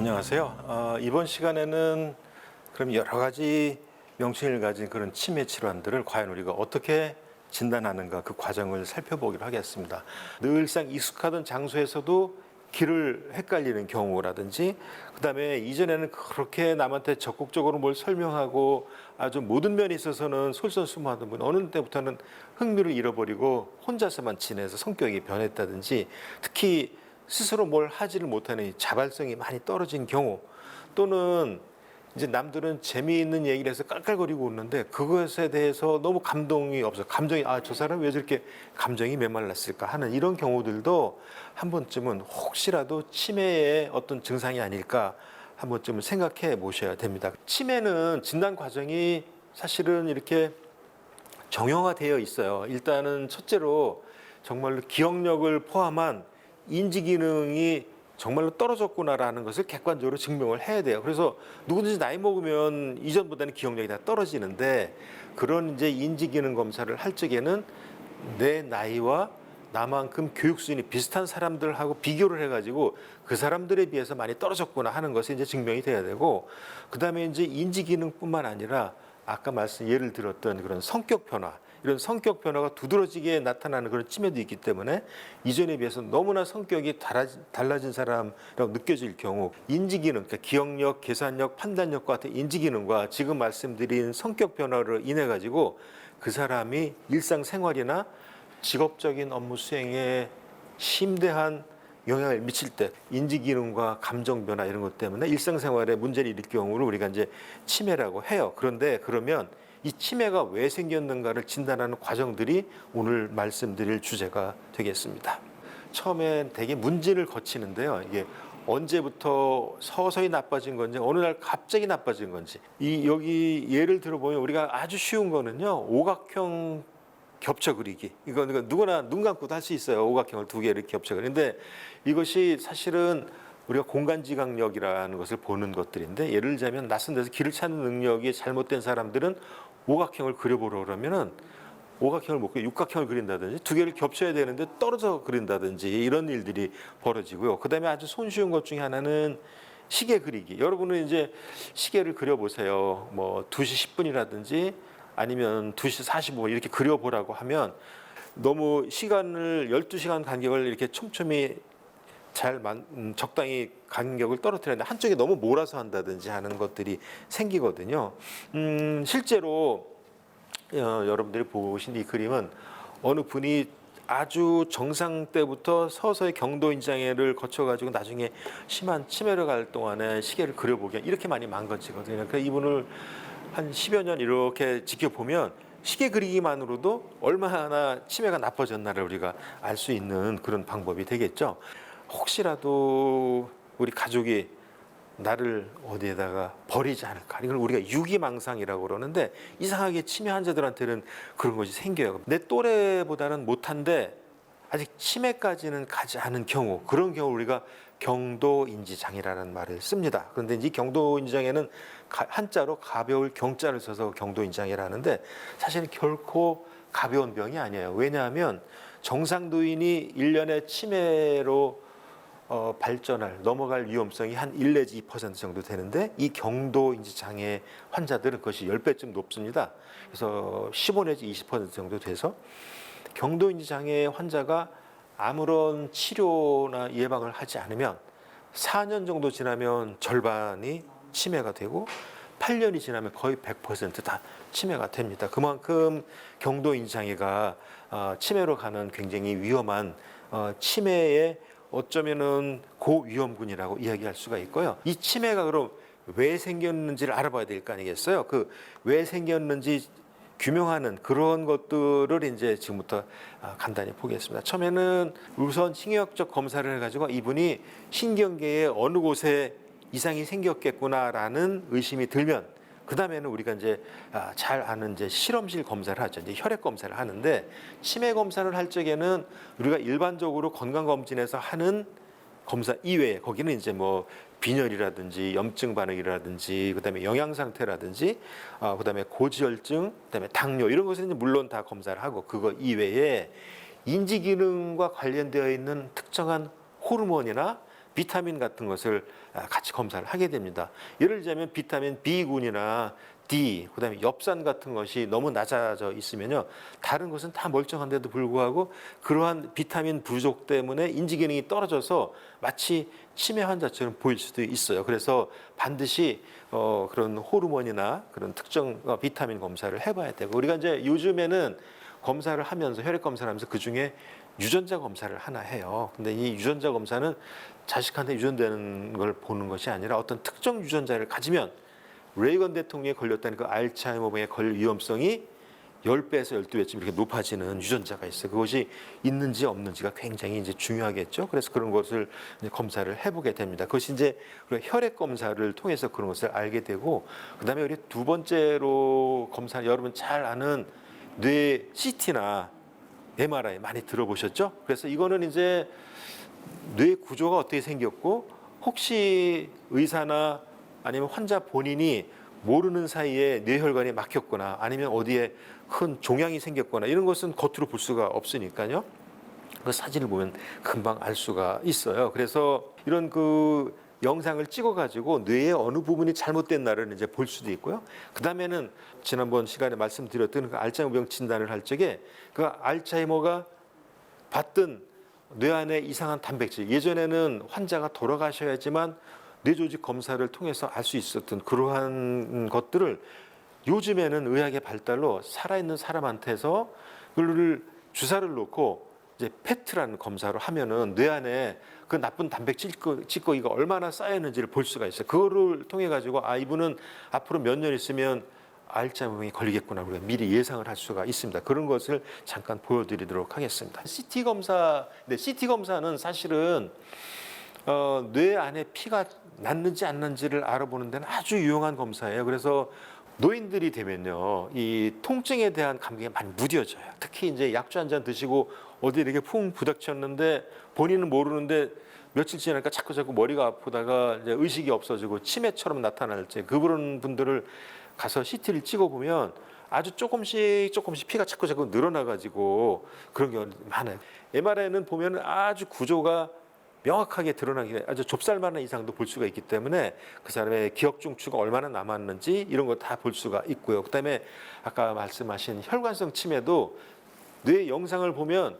안녕하세요. 이번 시간에는 그럼 여러 가지 명칭을 가진 그런 치매 질환들을 과연 우리가 어떻게 진단하는가 그 과정을 살펴보기로 하겠습니다. 늘상 익숙하던 장소에서도 길을 헷갈리는 경우라든지, 그다음에 이전에는 그렇게 남한테 적극적으로 뭘 설명하고 아주 모든 면에 있어서는 솔선수범하던 분 어느 때부터는 흥미를 잃어버리고 혼자서만 지내서 성격이 변했다든지, 특히 스스로 뭘 하지를 못하는 자발성이 많이 떨어진 경우, 또는 이제 남들은 재미있는 얘기를 해서 깔깔거리고 웃는데 그것에 대해서 너무 감동이 없어. 감정이 저 사람 왜 저렇게 감정이 메말랐을까 하는 이런 경우들도 한 번쯤은 혹시라도 치매의 어떤 증상이 아닐까 한 번쯤은 생각해 보셔야 됩니다. 치매는 진단 과정이 사실은 이렇게 정형화되어 있어요. 일단은 첫째로 정말로 기억력을 포함한 인지 기능이 정말로 떨어졌구나라는 것을 객관적으로 증명을 해야 돼요. 그래서 누구든지 나이 먹으면 이전보다는 기억력이 다 떨어지는데, 그런 이제 인지 기능 검사를 할 적에는 내 나이와 나만큼 교육 수준이 비슷한 사람들하고 비교를 해가지고 그 사람들에 비해서 많이 떨어졌구나 하는 것이 이제 증명이 돼야 되고, 그 다음에 이제 인지 기능뿐만 아니라 아까 예를 들었던 그런 성격 변화, 이런 성격 변화가 두드러지게 나타나는 그런 치매도 있기 때문에 이전에 비해서 너무나 성격이 달라진 사람이라고 느껴질 경우, 인지기능, 그러니까 기억력, 계산력, 판단력과 같은 인지기능과 지금 말씀드린 성격 변화를 인해 가지고 그 사람이 일상생활이나 직업적인 업무 수행에 심대한 영향을 미칠 때 인지기능과 감정 변화 이런 것 때문에 일상생활에 문제를 일으킬 경우를 우리가 이제 치매라고 해요. 그런데 그러면 이 치매가 왜 생겼는가를 진단하는 과정들이 오늘 말씀드릴 주제가 되겠습니다. 처음엔 되게 문진을 거치는데요. 이게 언제부터 서서히 나빠진 건지, 어느 날 갑자기 나빠진 건지. 여기 예를 들어보면 우리가 아주 쉬운 거는요, 오각형 겹쳐 그리기. 이거 누구나 눈 감고도 할 수 있어요. 오각형을 두 개를 겹쳐 그리는데, 이것이 사실은 우리가 공간지각력이라는 것을 보는 것들인데, 예를 들자면 낯선 데서 길을 찾는 능력이 잘못된 사람들은 오각형을 그려보려 그러면은 오각형을 못 그려 육각형을 그린다든지, 두 개를 겹쳐야 되는데 떨어져 그린다든지, 이런 일들이 벌어지고요. 그다음에 아주 손쉬운 것 중에 하나는 시계 그리기. 여러분은 이제 시계를 그려보세요. 뭐 2시 10분이라든지 아니면 2시 45분 이렇게 그려보라고 하면 너무 시간을 12시간 간격을 이렇게 촘촘히 적당히 간격을 떨어뜨렸는데 한쪽에 너무 몰아서 한다든지 하는 것들이 생기거든요. 실제로 여러분들이 보신 이 그림은 어느 분이 아주 정상 때부터 서서히 경도인지 장애를 거쳐가지고 나중에 심한 치매를 갈 동안에 시계를 그려보게 이렇게 많이 망가지거든요. 그래서 이분을 한 10여 년 이렇게 지켜보면 시계 그리기만으로도 얼마나 치매가 나빠졌나를 우리가 알 수 있는 그런 방법이 되겠죠. 혹시라도 우리 가족이 나를 어디에다가 버리지 않을까, 이걸 우리가 유기망상이라고 그러는데, 이상하게 치매 환자들한테는 그런 것이 생겨요. 내 또래보다는 못한데 아직 치매까지는 가지 않은 경우, 그런 경우 우리가 경도인지장애라는 말을 씁니다. 그런데 이 경도인지장애는 한자로 가벼울 경자를 써서 경도인지장애를 하는데, 사실은 결코 가벼운 병이 아니에요. 왜냐하면 정상도인이 1년에 치매로 넘어갈 위험성이 한 1 내지 2% 정도 되는데, 이 경도인지 장애 환자들은 그것이 10배쯤 높습니다. 그래서 15 내지 20% 정도 돼서 경도인지 장애 환자가 아무런 치료나 예방을 하지 않으면 4년 정도 지나면 절반이 치매가 되고 8년이 지나면 거의 100%다 치매가 됩니다. 그만큼 경도인지 장애가 치매로 가는 굉장히 위험한 치매의 어쩌면은 고위험군이라고 이야기할 수가 있고요. 이 치매가 그럼 왜 생겼는지를 알아봐야 될 거 아니겠어요? 그 왜 생겼는지 규명하는 그런 것들을 이제 지금부터 간단히 보겠습니다. 처음에는 우선 신경학적 검사를 해가지고 이분이 신경계의 어느 곳에 이상이 생겼겠구나라는 의심이 들면, 그 다음에는 우리가 이제 잘 아는 이제 실험실 검사를 하죠. 이제 혈액 검사를 하는데, 치매 검사를 할 적에는 우리가 일반적으로 건강검진에서 하는 검사 이외에 거기는 이제 뭐 빈혈이라든지 염증 반응이라든지, 그다음에 영양 상태라든지, 그다음에 고지혈증, 그다음에 당뇨 이런 것은 이제 물론 다 검사를 하고, 그거 이외에 인지 기능과 관련되어 있는 특정한 호르몬이나 비타민 같은 것을 같이 검사를 하게 됩니다. 예를 들자면 비타민 B군이나 D, 그다음에 엽산 같은 것이 너무 낮아져 있으면요, 다른 것은 다 멀쩡한데도 불구하고 그러한 비타민 부족 때문에 인지 기능이 떨어져서 마치 치매 환자처럼 보일 수도 있어요. 그래서 반드시 그런 호르몬이나 그런 특정 비타민 검사를 해봐야 되고, 우리가 이제 요즘에는 검사를 하면서 혈액 검사를 하면서 그 중에 유전자 검사를 하나 해요. 근데 이 유전자 검사는 자식한테 유전되는 걸 보는 것이 아니라 어떤 특정 유전자를 가지면 레이건 대통령이 걸렸다는 그 알츠하이머병에 걸릴 위험성이 10배에서 12배쯤 이렇게 높아지는 유전자가 있어요. 그것이 있는지 없는지가 굉장히 이제 중요하겠죠. 그래서 그런 것을 이제 검사를 해보게 됩니다. 그것이 이제 우리가 혈액 검사를 통해서 그런 것을 알게 되고, 그다음에 우리 두 번째로 검사, 여러분 잘 아는 뇌 CT나 MRI 많이 들어보셨죠? 그래서 이거는 이제 뇌 구조가 어떻게 생겼고, 혹시 의사나 아니면 환자 본인이 모르는 사이에 뇌혈관이 막혔거나 아니면 어디에 큰 종양이 생겼거나 이런 것은 겉으로 볼 수가 없으니까요. 그 사진을 보면 금방 알 수가 있어요. 그래서 이런 그 영상을 찍어가지고 뇌의 어느 부분이 잘못된 날을 이제 볼 수도 있고요. 그 다음에는 지난번 시간에 말씀드렸던 그 알츠하이머병 진단을 할 적에 그 알츠하이머가 봤던 뇌 안에 이상한 단백질, 예전에는 환자가 돌아가셔야지만 뇌조직 검사를 통해서 알 수 있었던 그러한 것들을 요즘에는 의학의 발달로 살아있는 사람한테서 그를 주사를 놓고 이제 페트라는 검사로 하면은 뇌 안에 그 나쁜 단백질 찌꺼기가 얼마나 쌓였는지를 볼 수가 있어요. 그거를 통해 가지고 이분은 앞으로 몇 년 있으면 알츠하이머병이 걸리겠구나, 우리가 미리 예상을 할 수가 있습니다. 그런 것을 잠깐 보여드리도록 하겠습니다. CT 검사, 네, CT 검사는 사실은 뇌 안에 피가 났는지 안 났는지를 알아보는 데는 아주 유용한 검사예요. 그래서 노인들이 되면요, 이 통증에 대한 감각이 많이 무뎌져요. 특히 이제 약주 한 잔 드시고 어디 이렇게 푹 부닥쳤는데 본인은 모르는데 며칠 지나니까 자꾸 머리가 아프다가 이제 의식이 없어지고 치매처럼 나타날 때 그런 분들을 가서 CT를 찍어보면 아주 조금씩 피가 자꾸 늘어나가지고 그런 경우 많아요. MRI는 보면 아주 구조가 명확하게 드러나게 아주 좁쌀만한 이상도 볼 수가 있기 때문에 그 사람의 기억 중추가 얼마나 남았는지 이런 거 다 볼 수가 있고요. 그다음에 아까 말씀하신 혈관성 치매도 뇌 영상을 보면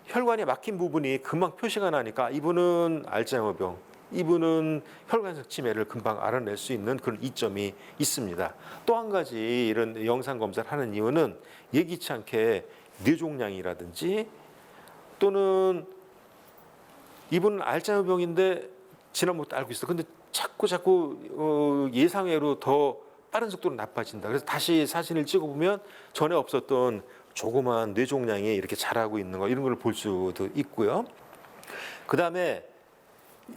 혈관이 막힌 부분이 금방 표시가 나니까 이분은 알츠하이머병, 이분은 혈관성 치매를 금방 알아낼 수 있는 그런 이점이 있습니다. 또 한 가지 이런 영상 검사를 하는 이유는 예기치 않게 뇌종양이라든지 또는 이분은 알츠하이머병인데 지난번부터 알고 있어. 근데 자꾸 예상외로 더 빠른 속도로 나빠진다. 그래서 다시 사진을 찍어보면 전에 없었던 조그만 뇌종양이 이렇게 자라고 있는 거, 이런 걸 볼 수도 있고요. 그 다음에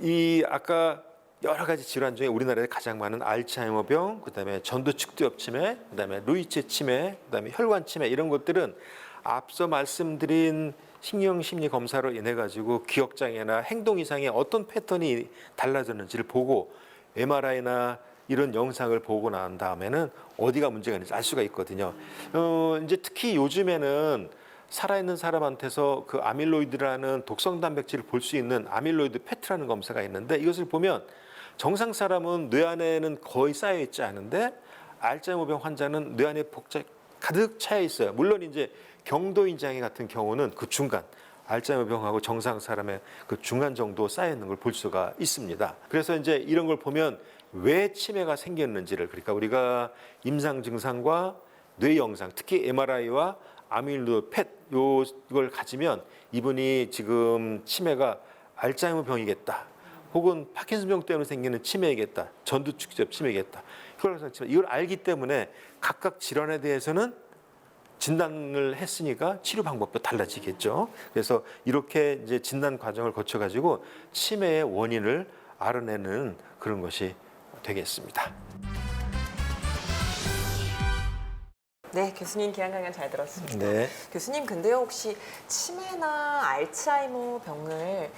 이 아까 여러 가지 질환 중에 우리나라에 가장 많은 알츠하이머병, 그 다음에 전두축두엽 치매, 그 다음에 루이체 치매, 그 다음에 혈관 치매, 이런 것들은 앞서 말씀드린 신경심리 검사로 인해 가지고 기억장애나 행동 이상의 어떤 패턴이 달라졌는지를 보고 MRI나 이런 영상을 보고 난 다음에는 어디가 문제가 있는지 알 수가 있거든요. 이제 특히 요즘에는 살아있는 사람한테서 그 아밀로이드라는 독성 단백질을 볼 수 있는 아밀로이드 페트라는 검사가 있는데, 이것을 보면 정상 사람은 뇌 안에는 거의 쌓여 있지 않은데 알츠하이머병 환자는 뇌 안에 가득 차여 있어요. 물론 이제 경도인 장애 같은 경우는 그 중간, 알츠하이머병하고 정상 사람의 그 중간 정도 쌓여 있는 걸 볼 수가 있습니다. 그래서 이제 이런 걸 보면 왜 치매가 생겼는지를, 그러니까 우리가 임상 증상과 뇌 영상, 특히 MRI와 아밀로이드 펫 이걸 가지면 이분이 지금 치매가 알츠하이머병이겠다, 혹은 파킨슨병 때문에 생기는 치매이겠다, 전두축두엽 치매이겠다, 혈관성 치매, 이걸 알기 때문에 각각 질환에 대해서는 진단을 했으니까 치료 방법도 달라지겠죠. 그래서 이렇게 이제 진단 과정을 거쳐 가지고 치매의 원인을 알아내는 그런 것이 되겠습니다. 네, 교수님 기한 강연 잘 들었습니다. 네. 교수님, 근데요, 혹시 치매나 알츠하이머 병을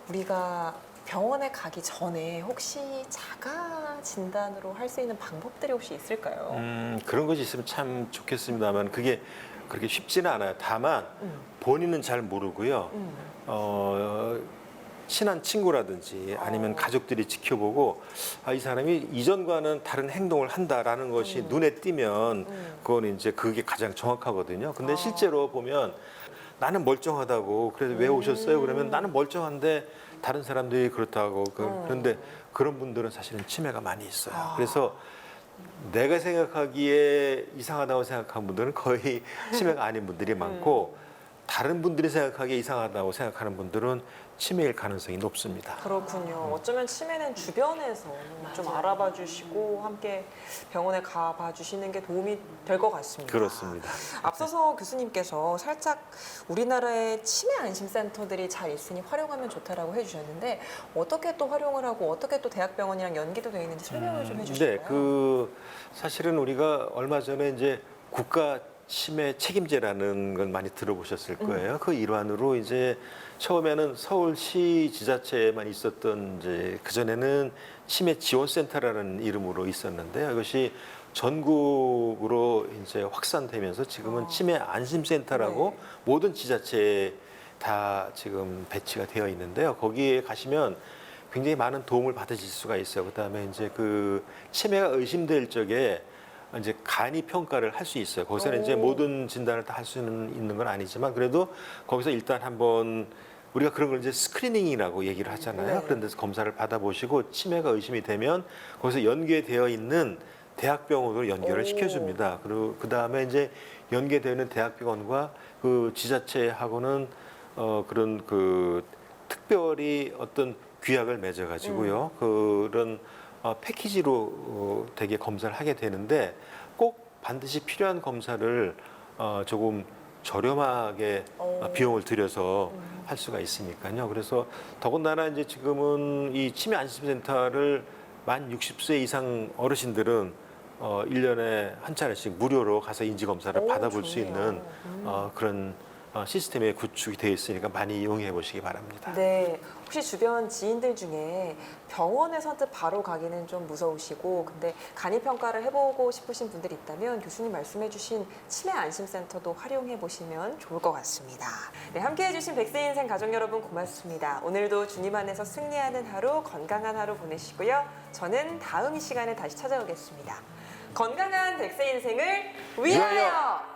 우리가 병원에 가기 전에 혹시 자가 진단으로 할 수 있는 방법들이 혹시 있을까요? 그런 것이 있으면 참 좋겠습니다만 그게 그렇게 쉽지는 않아요. 다만 본인은 잘 모르고요. 친한 친구라든지 아니면 가족들이 지켜보고 아, 이 사람이 이전과는 다른 행동을 한다라는 것이 눈에 띄면 그거는 이제 그게 가장 정확하거든요. 근데 실제로 보면 나는 멀쩡하다고 그래서 왜 오셨어요? 그러면 나는 멀쩡한데 다른 사람들이 그렇다고 그런데 그런 분들은 사실은 치매가 많이 있어요. 그래서 내가 생각하기에 이상하다고 생각한 분들은 거의 치매가 아닌 분들이 많고 다른 분들이 생각하기에 이상하다고 생각하는 분들은 치매일 가능성이 높습니다. 그렇군요. 어쩌면 치매는 주변에서 좀 알아봐 주시고 함께 병원에 가봐 주시는 게 도움이 될 것 같습니다. 그렇습니다. 앞서서 교수님께서 살짝 우리나라의 치매 안심센터들이 잘 있으니 활용하면 좋다라고 해주셨는데 어떻게 또 활용을 하고 어떻게 또 대학병원이랑 연계도 되어 있는지 설명을 좀 해주실까요? 네, 그 사실은 우리가 얼마 전에 이제 국가 치매 책임제라는 걸 많이 들어보셨을 거예요. 그 일환으로 이제 처음에는 서울시 지자체에만 있었던 이제 그 전에는 치매 지원센터라는 이름으로 있었는데요. 이것이 전국으로 이제 확산되면서 지금은 치매 안심센터라고 네. 모든 지자체에 다 지금 배치가 되어 있는데요. 거기에 가시면 굉장히 많은 도움을 받으실 수가 있어요. 그다음에 이제 그 치매가 의심될 적에 이제 간이 평가를 할 수 있어요. 거기서는 이제 모든 진단을 다 할 수는 있는 건 아니지만 그래도 거기서 일단 한번 우리가 그런 걸 이제 스크리닝이라고 얘기를 하잖아요. 네. 그런 데서 검사를 받아보시고 치매가 의심이 되면 거기서 연계되어 있는 대학병원으로 연결을 오. 시켜줍니다. 그리고 그 다음에 이제 연계되어 있는 대학병원과 그 지자체하고는 그런 그 특별히 어떤 규약을 맺어가지고요. 그런 패키지로 되게 검사를 하게 되는데 꼭 반드시 필요한 검사를 조금 저렴하게 비용을 들여서 할 수가 있으니까요. 그래서 더군다나 이제 지금은 이 치매 안심센터를 만 60세 이상 어르신들은 1년에 한 차례씩 무료로 가서 인지검사를 오, 받아볼 수 좋네요. 있는 그런 시스템이 구축이 되어 있으니까 많이 이용해 보시기 바랍니다. 네, 혹시 주변 지인들 중에 병원에 선뜻 바로 가기는 좀 무서우시고 근데 간이 평가를 해보고 싶으신 분들이 있다면 교수님 말씀해주신 치매 안심센터도 활용해 보시면 좋을 것 같습니다. 네, 함께해주신 백세 인생 가족 여러분 고맙습니다. 오늘도 주님 안에서 승리하는 하루, 건강한 하루 보내시고요. 저는 다음 이 시간에 다시 찾아오겠습니다. 건강한 백세 인생을 위하여!